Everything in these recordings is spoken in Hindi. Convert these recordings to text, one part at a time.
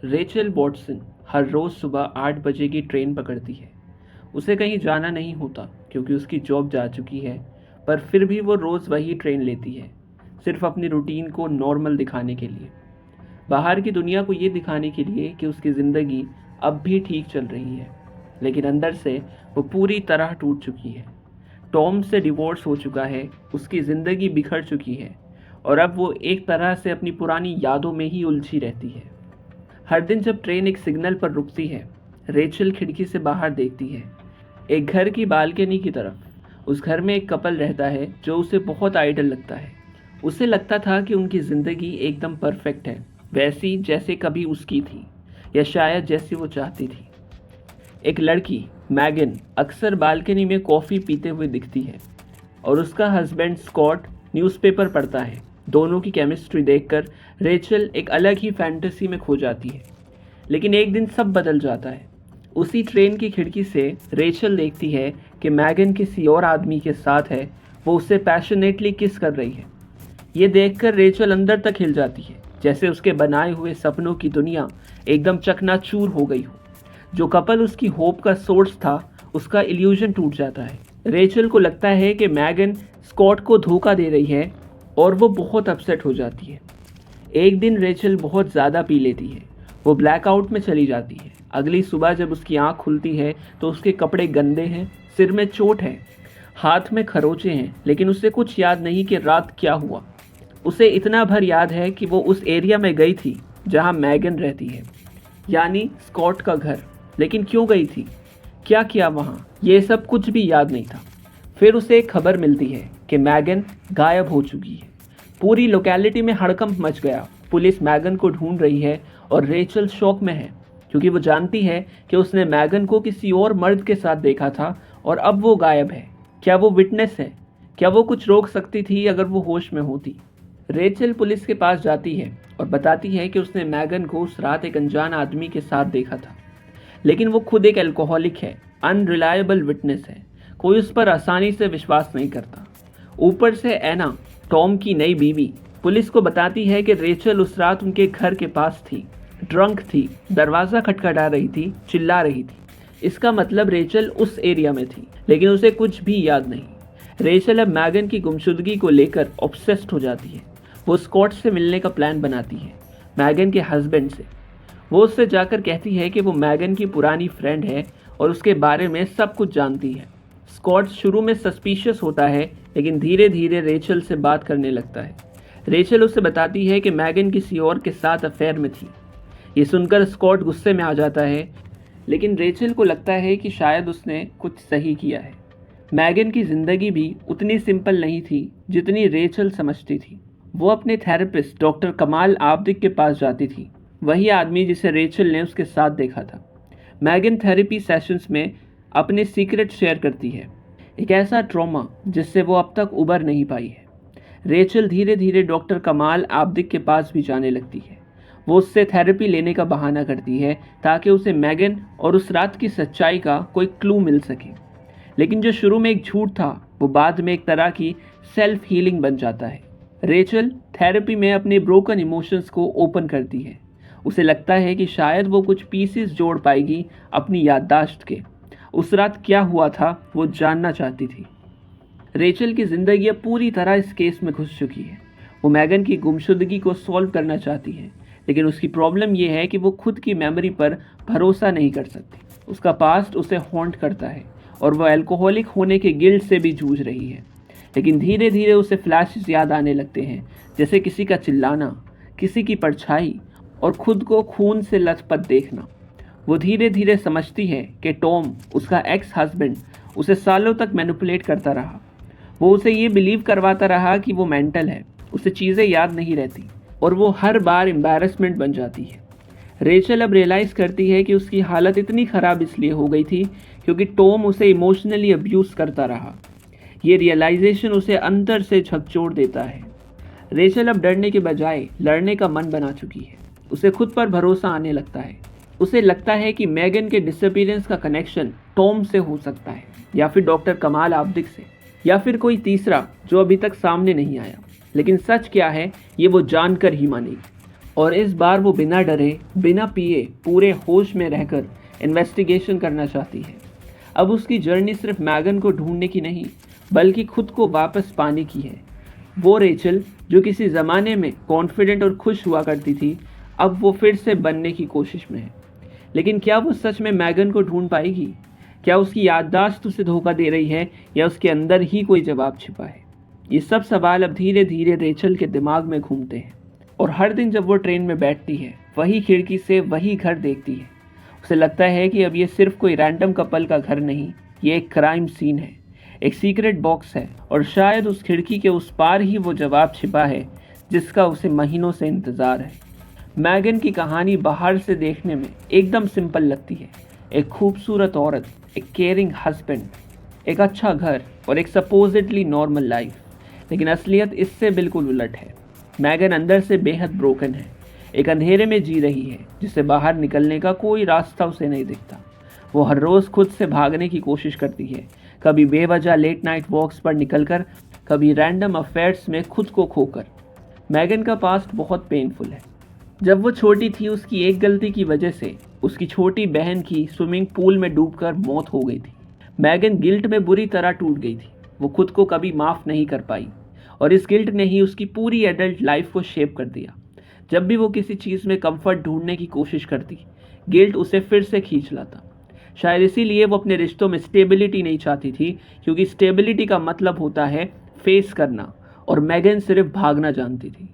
रेचल वॉटसन हर रोज़ सुबह 8 बजे की ट्रेन पकड़ती है। उसे कहीं जाना नहीं होता क्योंकि उसकी जॉब जा चुकी है, पर फिर भी वो रोज़ वही ट्रेन लेती है, सिर्फ अपनी रूटीन को नॉर्मल दिखाने के लिए। बाहर की दुनिया को ये दिखाने के लिए कि उसकी ज़िंदगी अब भी ठीक चल रही है, लेकिन अंदर से वो पूरी तरह टूट चुकी है। टॉम से डिवोर्स हो चुका है, उसकी ज़िंदगी बिखर चुकी है और अब वो एक तरह से अपनी पुरानी यादों में ही उलझी रहती है। हर दिन जब ट्रेन एक सिग्नल पर रुकती है, रेचल खिड़की से बाहर देखती है, एक घर की बालकनी की तरफ। उस घर में एक कपल रहता है जो उसे बहुत आइडल लगता है। उसे लगता था कि उनकी ज़िंदगी एकदम परफेक्ट है, वैसी जैसे कभी उसकी थी, या शायद जैसी वो चाहती थी। एक लड़की, मैगन, अक्सर बालकनी में कॉफ़ी पीते हुए दिखती है और उसका हस्बैंड स्कॉट न्यूज़पेपर पढ़ता है। दोनों की केमिस्ट्री देखकर रेचल एक अलग ही फैंटेसी में खो जाती है। लेकिन एक दिन सब बदल जाता है। उसी ट्रेन की खिड़की से रेचल देखती है कि मैगन किसी और आदमी के साथ है, वो उससे पैशनेटली किस कर रही है। ये देखकर रेचल अंदर तक हिल जाती है, जैसे उसके बनाए हुए सपनों की दुनिया एकदम चकनाचूर हो गई हो। जो कपल उसकी होप का सोर्स था, उसका इल्यूजन टूट जाता है। रेचल को लगता है कि मैगन स्कॉट को धोखा दे रही है और वो बहुत अपसेट हो जाती है। एक दिन रेचल बहुत ज़्यादा पी लेती है, वो ब्लैकआउट में चली जाती है। अगली सुबह जब उसकी आंख खुलती है तो उसके कपड़े गंदे हैं, सिर में चोट है, हाथ में खरोंचे हैं, लेकिन उसे कुछ याद नहीं कि रात क्या हुआ। उसे इतना भर याद है कि वो उस एरिया में गई थी जहां मैगन रहती है, यानी स्कॉट का घर। लेकिन क्यों गई थी, क्या किया वहाँ, ये सब कुछ भी याद नहीं था। फिर उसे एक खबर मिलती है कि मैगन गायब हो चुकी है। पूरी लोकेलिटी में हड़कंप मच गया। पुलिस मैगन को ढूंढ रही है और रेचल शॉक में है, क्योंकि वो जानती है कि उसने मैगन को किसी और मर्द के साथ देखा था और अब वो गायब है। क्या वो विटनेस है? क्या वो कुछ रोक सकती थी अगर वो होश में होती? रेचल पुलिस के पास जाती है और बताती है कि उसने मैगन को उस रात एक अनजान आदमी के साथ देखा था। लेकिन वो खुद एक अल्कोहलिक है, अनरिलायबल विटनेस है, कोई उस पर आसानी से विश्वास नहीं करता। ऊपर से एना, टॉम की नई बीवी, पुलिस को बताती है कि रेचल उस रात उनके घर के पास थी, ड्रंक थी, दरवाज़ा खटखटा रही थी, चिल्ला रही थी। इसका मतलब रेचल उस एरिया में थी, लेकिन उसे कुछ भी याद नहीं। रेचल अब मैगन की गुमशुदगी को लेकर ऑब्सेस्ड हो जाती है। वो स्कॉट से मिलने का प्लान बनाती है, मैगन के हस्बैंड से। वो उससे जाकर कहती है कि वो मैगन की पुरानी फ्रेंड है और उसके बारे में सब कुछ जानती है। स्कॉट शुरू में सस्पिशियस होता है, लेकिन धीरे धीरे रेचल से बात करने लगता है। रेचल उसे बताती है कि मैगन किसी और के साथ अफेयर में थी। ये सुनकर स्कॉट गुस्से में आ जाता है, लेकिन रेचल को लगता है कि शायद उसने कुछ सही किया है। मैगन की ज़िंदगी भी उतनी सिंपल नहीं थी जितनी रेचल समझती थी। वो अपने थेरेपिस्ट डॉक्टर कमाल आब्दिक के पास जाती थी, वही आदमी जिसे रेचल ने उसके साथ देखा था। मैगन थेरेपी सेशंस में अपने सीक्रेट शेयर करती है, एक ऐसा ट्रॉमा जिससे वो अब तक उबर नहीं पाई है। रेचल धीरे धीरे डॉक्टर कमाल आब्दिक के पास भी जाने लगती है। वो उससे थेरेपी लेने का बहाना करती है ताकि उसे मैगन और उस रात की सच्चाई का कोई क्लू मिल सके। लेकिन जो शुरू में एक झूठ था, वो बाद में एक तरह की सेल्फ हीलिंग बन जाता है। रेचल थेरेपी में अपने ब्रोकन इमोशंस को ओपन करती है। उसे लगता है कि शायद वो कुछ पीसेस जोड़ पाएगी अपनी याददाश्त के। उस रात क्या हुआ था वो जानना चाहती थी। रेचल की ज़िंदगी अब पूरी तरह इस केस में घुस चुकी है। वो मैगन की गुमशुदगी को सॉल्व करना चाहती है, लेकिन उसकी प्रॉब्लम ये है कि वो खुद की मेमोरी पर भरोसा नहीं कर सकती। उसका पास्ट उसे हॉन्ट करता है और वह अल्कोहलिक होने के गिल्ट से भी जूझ रही है। लेकिन धीरे धीरे उसे फ्लैशेस याद आने लगते हैं, जैसे किसी का चिल्लाना, किसी की परछाई और खुद को खून से लथपथ देखना। वो धीरे धीरे समझती है कि टॉम, उसका एक्स हस्बैंड, उसे सालों तक मैनिपुलेट करता रहा। वो उसे ये बिलीव करवाता रहा कि वो मेंटल है, उसे चीज़ें याद नहीं रहती और वो हर बार एम्बैरेसमेंट बन जाती है। रेचल अब रियलाइज़ करती है कि उसकी हालत इतनी ख़राब इसलिए हो गई थी क्योंकि टॉम उसे इमोशनली अब्यूज़ करता रहा। ये रियलाइजेशन उसे अंदर से झकझोर देता है। रेचल अब डरने के बजाय लड़ने का मन बना चुकी है। उसे खुद पर भरोसा आने लगता है। उसे लगता है कि मैगन के डिसअपीयरेंस का कनेक्शन टॉम से हो सकता है, या फिर डॉक्टर कमाल आब्दिक से, या फिर कोई तीसरा जो अभी तक सामने नहीं आया। लेकिन सच क्या है ये वो जानकर ही मानेगी। और इस बार वो बिना डरे, बिना पिए, पूरे होश में रहकर इन्वेस्टिगेशन करना चाहती है। अब उसकी जर्नी सिर्फ मैगन को ढूंढने की नहीं, बल्कि खुद को वापस पाने की है। वो रेचल जो किसी ज़माने में कॉन्फिडेंट और खुश हुआ करती थी, अब वो फिर से बनने की कोशिश में है। लेकिन क्या वो सच में मैगन को ढूंढ पाएगी? क्या उसकी याददाश्त उसे धोखा दे रही है, या उसके अंदर ही कोई जवाब छिपा है? ये सब सवाल अब धीरे धीरे रेचल के दिमाग में घूमते हैं। और हर दिन जब वो ट्रेन में बैठती है, वही खिड़की से वही घर देखती है, उसे लगता है कि अब ये सिर्फ कोई रैंडम कपल का घर नहीं, ये एक क्राइम सीन है, एक सीक्रेट बॉक्स है, और शायद उस खिड़की के उस पार ही वो जवाब छिपा है जिसका उसे महीनों से इंतज़ार है। मैगन की कहानी बाहर से देखने में एकदम सिंपल लगती है। एक खूबसूरत औरत, एक केयरिंग हस्बैंड, एक अच्छा घर और एक सपोजिटली नॉर्मल लाइफ। लेकिन असलियत इससे बिल्कुल उलट है। मैगन अंदर से बेहद ब्रोकन है, एक अंधेरे में जी रही है जिससे बाहर निकलने का कोई रास्ता उसे नहीं दिखता। वो हर रोज़ खुद से भागने की कोशिश करती है, कभी बेवजह लेट नाइट वॉक्स पर निकलकर, कभी रैंडम अफेयर्स में खुद को खोकर। मैगन का पास्ट बहुत पेनफुल है। जब वो छोटी थी, उसकी एक गलती की वजह से उसकी छोटी बहन की स्विमिंग पूल में डूबकर मौत हो गई थी। मैगन गिल्ट में बुरी तरह टूट गई थी। वो खुद को कभी माफ़ नहीं कर पाई, और इस गिल्ट ने ही उसकी पूरी एडल्ट लाइफ को शेप कर दिया। जब भी वो किसी चीज़ में कंफर्ट ढूंढने की कोशिश करती, गिल्ट उसे फिर से खींच लाता। शायद इसीलिए वो अपने रिश्तों में स्टेबिलिटी नहीं चाहती थी, क्योंकि स्टेबिलिटी का मतलब होता है फेस करना, और मैगन सिर्फ भागना जानती थी।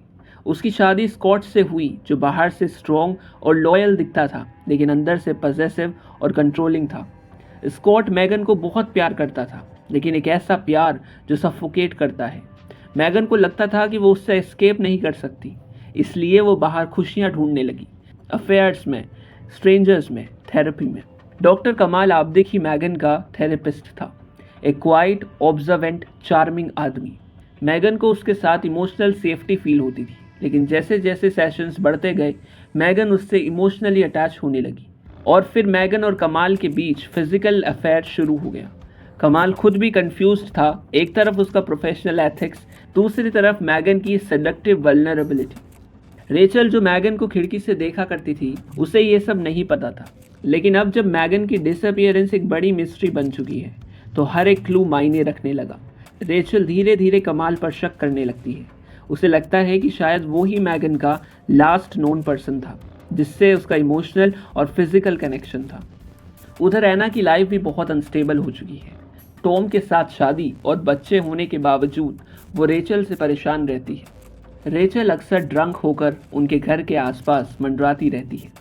उसकी शादी स्कॉट से हुई, जो बाहर से स्ट्रॉन्ग और लॉयल दिखता था, लेकिन अंदर से पजेसिव और कंट्रोलिंग था। स्कॉट मैगन को बहुत प्यार करता था, लेकिन एक ऐसा प्यार जो सफोकेट करता है। मैगन को लगता था कि वो उससे एस्केप नहीं कर सकती, इसलिए वो बाहर खुशियाँ ढूंढने लगी, अफेयर्स में, स्ट्रेंजर्स में, थेरेपी में। डॉक्टर कमाल आब्दिक ही मैगन का थेरेपिस्ट था, एक क्वाइट, ऑब्जर्वेंट, चार्मिंग आदमी। मैगन को उसके साथ इमोशनल सेफ्टी फील होती थी, लेकिन जैसे जैसे सेशंस बढ़ते गए, मैगन उससे इमोशनली अटैच होने लगी। और फिर मैगन और कमाल के बीच फिजिकल अफेयर शुरू हो गया। कमाल खुद भी कंफ्यूज्ड था, एक तरफ उसका प्रोफेशनल एथिक्स, दूसरी तरफ मैगन की सेडक्टिव वल्नरेबिलिटी। रेचल जो मैगन को खिड़की से देखा करती थी, उसे ये सब नहीं पता था। लेकिन अब जब मैगन की डिसअपियरेंस एक बड़ी मिस्ट्री बन चुकी है, तो हर एक क्लू मायने रखने लगा। रेचल धीरे धीरे कमाल पर शक करने लगती है। उसे लगता है कि शायद वो ही मैगन का लास्ट नोन पर्सन था, जिससे उसका इमोशनल और फिजिकल कनेक्शन था। उधर एना की लाइफ भी बहुत अनस्टेबल हो चुकी है। टॉम के साथ शादी और बच्चे होने के बावजूद वो रेचल से परेशान रहती है। रेचल अक्सर ड्रंक होकर उनके घर के आसपास मंडराती रहती है,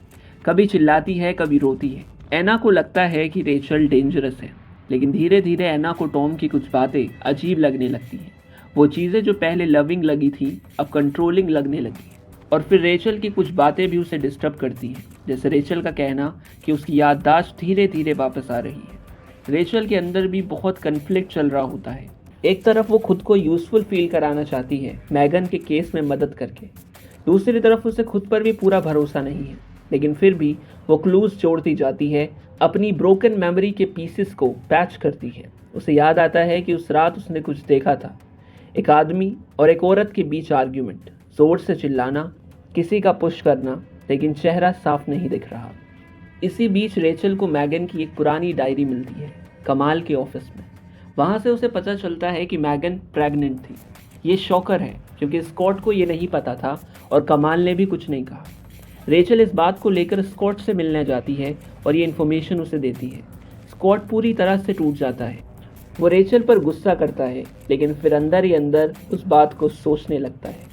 कभी चिल्लाती है, कभी रोती है। एना को लगता है कि रेचल डेंजरस है, लेकिन धीरे धीरे एना को टॉम की कुछ बातें अजीब लगने लगती हैं। वो चीज़ें जो पहले लविंग लगी थी, अब कंट्रोलिंग लगने लगी है। और फिर रेचल की कुछ बातें भी उसे डिस्टर्ब करती हैं, जैसे रेचल का कहना कि उसकी याददाश्त धीरे धीरे वापस आ रही है। रेचल के अंदर भी बहुत कन्फ्लिक्ट चल रहा होता है। एक तरफ वो खुद को यूजफुल फील कराना चाहती है मैगन के केस में मदद करके, दूसरी तरफ उसे खुद पर भी पूरा भरोसा नहीं है। लेकिन फिर भी वो क्लूज जोड़ती जाती है, अपनी ब्रोकन मेमोरी के पीसेस को पैच करती है। उसे याद आता है कि उस रात उसने कुछ देखा था, एक आदमी और एक औरत के बीच आर्ग्यूमेंट, जोर से चिल्लाना, किसी का पुश करना, लेकिन चेहरा साफ नहीं दिख रहा। इसी बीच रेचल को मैगन की एक पुरानी डायरी मिलती है, कमाल के ऑफिस में। वहाँ से उसे पता चलता है कि मैगन प्रेग्नेंट थी। ये शॉकर है, क्योंकि स्कॉट को ये नहीं पता था और कमाल ने भी कुछ नहीं कहा। रेचल इस बात को लेकर स्कॉट से मिलने जाती है और ये इन्फॉर्मेशन उसे देती है। स्कॉट पूरी तरह से टूट जाता है। वो रेचल पर गुस्सा करता है, लेकिन फिर अंदर ही अंदर उस बात को सोचने लगता है।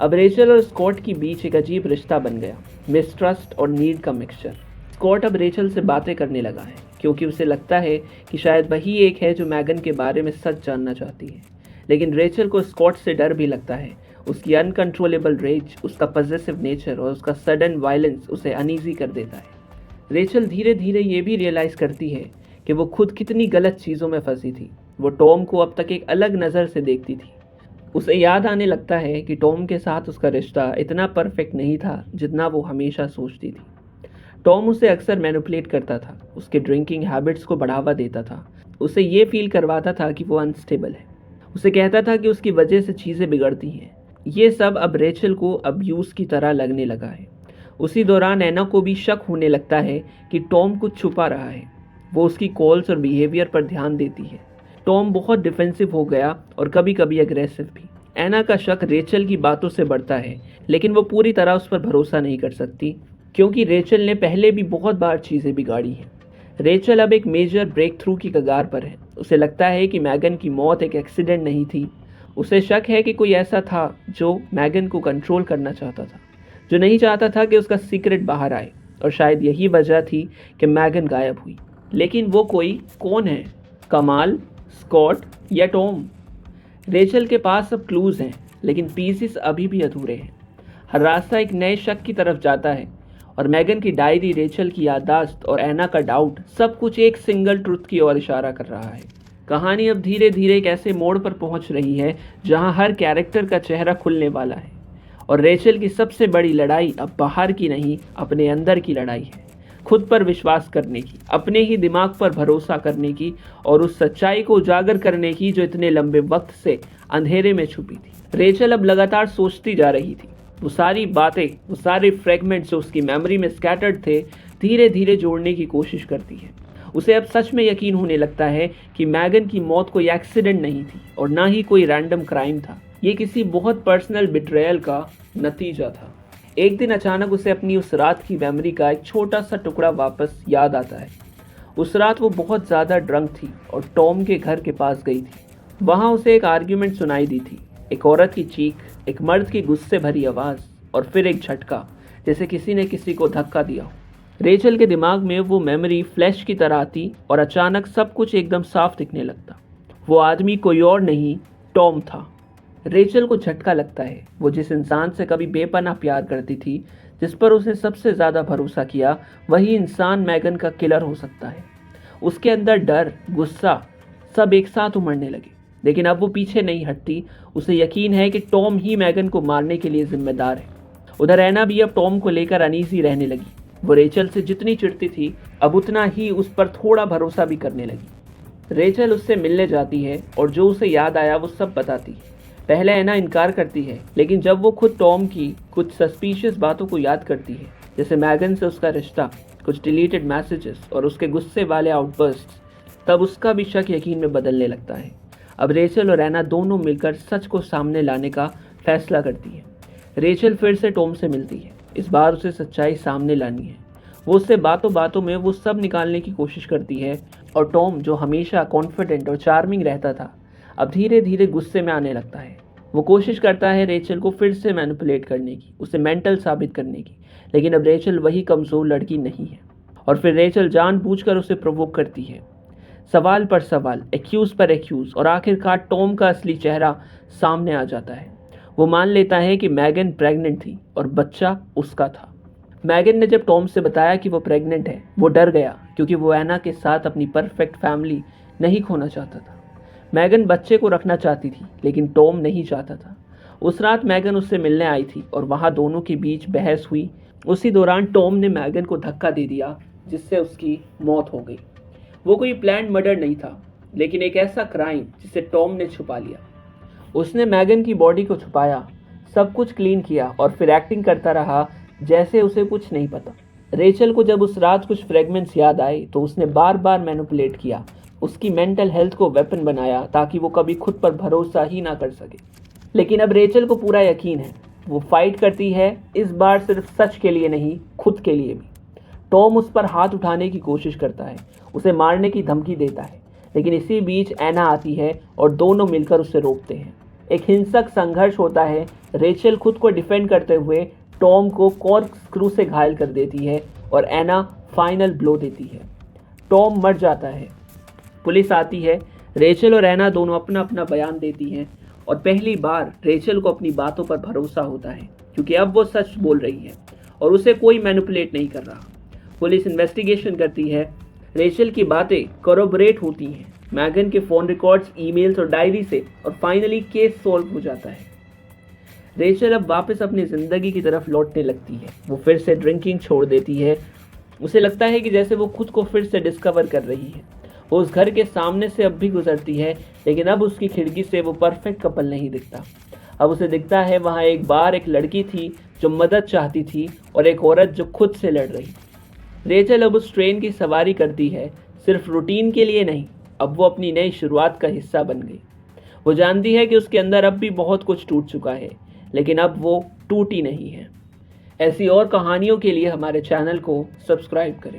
अब रेचल और स्कॉट के बीच एक अजीब रिश्ता बन गया, मिसट्रस्ट और नीड का मिक्सचर। स्कॉट अब रेचल से बातें करने लगा है, क्योंकि उसे लगता है कि शायद वही एक है जो मैगन के बारे में सच जानना चाहती है। लेकिन रेचल को स्कॉट से डर भी लगता है। उसकी अनकंट्रोलेबल रेज, उसका पॉसेसिव नेचर और उसका सडन वायलेंस उसे अनईजी कर देता है। रेचल धीरे धीरे ये भी रियलाइज़ करती है कि वो खुद कितनी गलत चीज़ों में फंसी थी। वो टॉम को अब तक एक अलग नज़र से देखती थी। उसे याद आने लगता है कि टॉम के साथ उसका रिश्ता इतना परफेक्ट नहीं था जितना वो हमेशा सोचती थी। टॉम उसे अक्सर मैनिपुलेट करता था, उसके ड्रिंकिंग हैबिट्स को बढ़ावा देता था, उसे ये फील करवाता था कि वो अनस्टेबल है। उसे कहता था कि उसकी वजह से चीज़ें बिगड़ती हैं, ये सब अब रेचल को अब्यूज़ की तरह लगने लगा है। उसी दौरान एना को भी शक होने लगता है कि टॉम कुछ छुपा रहा है। वो उसकी कॉल्स और बिहेवियर पर ध्यान देती है। टॉम बहुत डिफेंसिव हो गया और कभी कभी अग्रेसिव भी। एना का शक रेचल की बातों से बढ़ता है, लेकिन वो पूरी तरह उस पर भरोसा नहीं कर सकती, क्योंकि रेचल ने पहले भी बहुत बार चीज़ें बिगाड़ी हैं। रेचल अब एक मेजर ब्रेक थ्रू की कगार पर है। उसे लगता है कि मैगन की मौत एक एक्सीडेंट नहीं थी। उसे शक है कि कोई ऐसा था जो मैगन को कंट्रोल करना चाहता था, जो नहीं चाहता था कि उसका सीक्रेट बाहर आए, और शायद यही वजह थी कि मैगन गायब हुई। लेकिन वो कोई कौन है? कमाल, स्कॉट या टॉम? रेचल के पास अब क्लूज़ हैं, लेकिन पीसेस अभी भी अधूरे हैं। हर रास्ता एक नए शक की तरफ जाता है, और मैगन की डायरी, रेचल की याददाश्त और एना का डाउट, सब कुछ एक सिंगल ट्रुथ की ओर इशारा कर रहा है। कहानी अब धीरे धीरे एक ऐसे मोड़ पर पहुंच रही है जहां हर कैरेक्टर का चेहरा खुलने वाला है, और रेचल की सबसे बड़ी लड़ाई अब बाहर की नहीं, अपने अंदर की लड़ाई है। खुद पर विश्वास करने की, अपने ही दिमाग पर भरोसा करने की, और उस सच्चाई को उजागर करने की जो इतने लंबे वक्त से अंधेरे में छुपी थी। रेचल अब लगातार सोचती जा रही थी। वो सारी बातें, वो सारे फ्रेगमेंट्स जो उसकी मेमोरी में स्कैटर्ड थे, धीरे धीरे जोड़ने की कोशिश करती है। उसे अब सच में यकीन होने लगता है कि मैगन की मौत कोई एक्सीडेंट नहीं थी और ना ही कोई रैंडम क्राइम था। ये किसी बहुत पर्सनल बिट्रेयल का नतीजा था। एक दिन अचानक उसे अपनी उस रात की मेमोरी का एक छोटा सा टुकड़ा वापस याद आता है। उस रात वो बहुत ज़्यादा ड्रंक थी और टॉम के घर के पास गई थी। वहाँ उसे एक आर्ग्यूमेंट सुनाई दी थी। एक औरत की चीख, एक मर्द की गुस्से भरी आवाज़, और फिर एक झटका, जैसे किसी ने किसी को धक्का दिया हो। रेचल के दिमाग में वो मेमोरी फ्लैश की तरह आती और अचानक सब कुछ एकदम साफ दिखने लगता। वो आदमी कोई और नहीं, टॉम था। रेचल को झटका लगता है। वो जिस इंसान से कभी बेपनाह प्यार करती थी, जिस पर उसने सबसे ज़्यादा भरोसा किया, वही इंसान मैगन का किलर हो सकता है। उसके अंदर डर, गुस्सा सब एक साथ उमड़ने लगे। लेकिन अब वो पीछे नहीं हटती। उसे यकीन है कि टॉम ही मैगन को मारने के लिए जिम्मेदार है। उधर एना भी अब टॉम को लेकर अनईजी रहने लगी। वो रेचल से जितनी चिढ़ती थी, अब उतना ही उस पर थोड़ा भरोसा भी करने लगी। रेचल उससे मिलने जाती है और जो उसे याद आया वो सब बताती है। पहले एना इनकार करती है, लेकिन जब वो खुद टॉम की कुछ सस्पिशियस बातों को याद करती है, जैसे मैगन से उसका रिश्ता, कुछ डिलीटेड मैसेजेस और उसके गुस्से वाले आउटबर्स्ट्स, तब उसका भी शक यकीन में बदलने लगता है। अब रेचल और एना दोनों मिलकर सच को सामने लाने का फैसला करती है। रेचल फिर से टॉम से मिलती है। इस बार उसे सच्चाई सामने लानी है। वो उससे बातों बातों में वो सब निकालने की कोशिश करती है, और टॉम, जो हमेशा कॉन्फिडेंट और चार्मिंग रहता था, अब धीरे धीरे गुस्से में आने लगता है। वो कोशिश करता है रेचल को फिर से मैनिपुलेट करने की, उसे मेंटल साबित करने की, लेकिन अब रेचल वही कमज़ोर लड़की नहीं है। और फिर रेचल जानबूझकर उसे प्रोवोक करती है। सवाल पर सवाल, एक्यूज़ पर एक्यूज़, और आखिरकार टॉम का असली चेहरा सामने आ जाता है। वो मान लेता है कि मैगन प्रेग्नेंट थी और बच्चा उसका था। मैगन ने जब टॉम से बताया कि वो प्रेग्नेंट है, वो डर गया, क्योंकि वो एना के साथ अपनी परफेक्ट फैमिली नहीं खोना चाहता था। मैगन बच्चे को रखना चाहती थी, लेकिन टॉम नहीं चाहता था। उस रात मैगन उससे मिलने आई थी और वहाँ दोनों के बीच बहस हुई। उसी दौरान टॉम ने मैगन को धक्का दे दिया, जिससे उसकी मौत हो गई। वो कोई प्लान्ड मर्डर नहीं था, लेकिन एक ऐसा क्राइम जिसे टॉम ने छुपा लिया। उसने मैगन की बॉडी को छुपाया, सब कुछ क्लीन किया, और फिर एक्टिंग करता रहा जैसे उसे कुछ नहीं पता। रेचल को जब उस रात कुछ फ्रेगमेंट्स याद आए, तो उसने बार बार मैनिपुलेट किया, उसकी मेंटल हेल्थ को वेपन बनाया, ताकि वो कभी खुद पर भरोसा ही ना कर सके। लेकिन अब रेचल को पूरा यकीन है। वो फाइट करती है, इस बार सिर्फ सच के लिए नहीं, खुद के लिए भी। टॉम उस पर हाथ उठाने की कोशिश करता है, उसे मारने की धमकी देता है, लेकिन इसी बीच एना आती है और दोनों मिलकर उसे रोकते हैं। एक हिंसक संघर्ष होता है। रेचल खुद को डिफेंड करते हुए टॉम को कॉर्क स्क्रू से घायल कर देती है, और एना फाइनल ब्लो देती है। टॉम मर जाता है। पुलिस आती है। रेचल और एना दोनों अपना अपना बयान देती हैं, और पहली बार रेचल को अपनी बातों पर भरोसा होता है, क्योंकि अब वो सच बोल रही है और उसे कोई मैनिपुलेट नहीं कर रहा। पुलिस इन्वेस्टिगेशन करती है। रेचल की बातें कोरोबोरेट होती हैं मैगन के फ़ोन रिकॉर्ड्स, ईमेल्स और डायरी से, और फाइनली केस सॉल्व हो जाता है। रेचल अब वापस अपनी ज़िंदगी की तरफ लौटने लगती है। वो फिर से ड्रिंकिंग छोड़ देती है। उसे लगता है कि जैसे वो खुद को फिर से डिस्कवर कर रही है। वो उस घर के सामने से अब भी गुजरती है, लेकिन अब उसकी खिड़की से वो परफेक्ट कपल नहीं दिखता। अब उसे दिखता है वहाँ एक बार एक लड़की थी जो मदद चाहती थी और एक औरत जो खुद से लड़ रही। रेचल अब उस ट्रेन की सवारी करती है, सिर्फ रूटीन के लिए नहीं, अब वो अपनी नई शुरुआत का हिस्सा बन गई। वो जानती है कि उसके अंदर अब भी बहुत कुछ टूट चुका है, लेकिन अब वो टूटी नहीं है। ऐसी और कहानियों के लिए हमारे चैनल को सब्सक्राइब करें।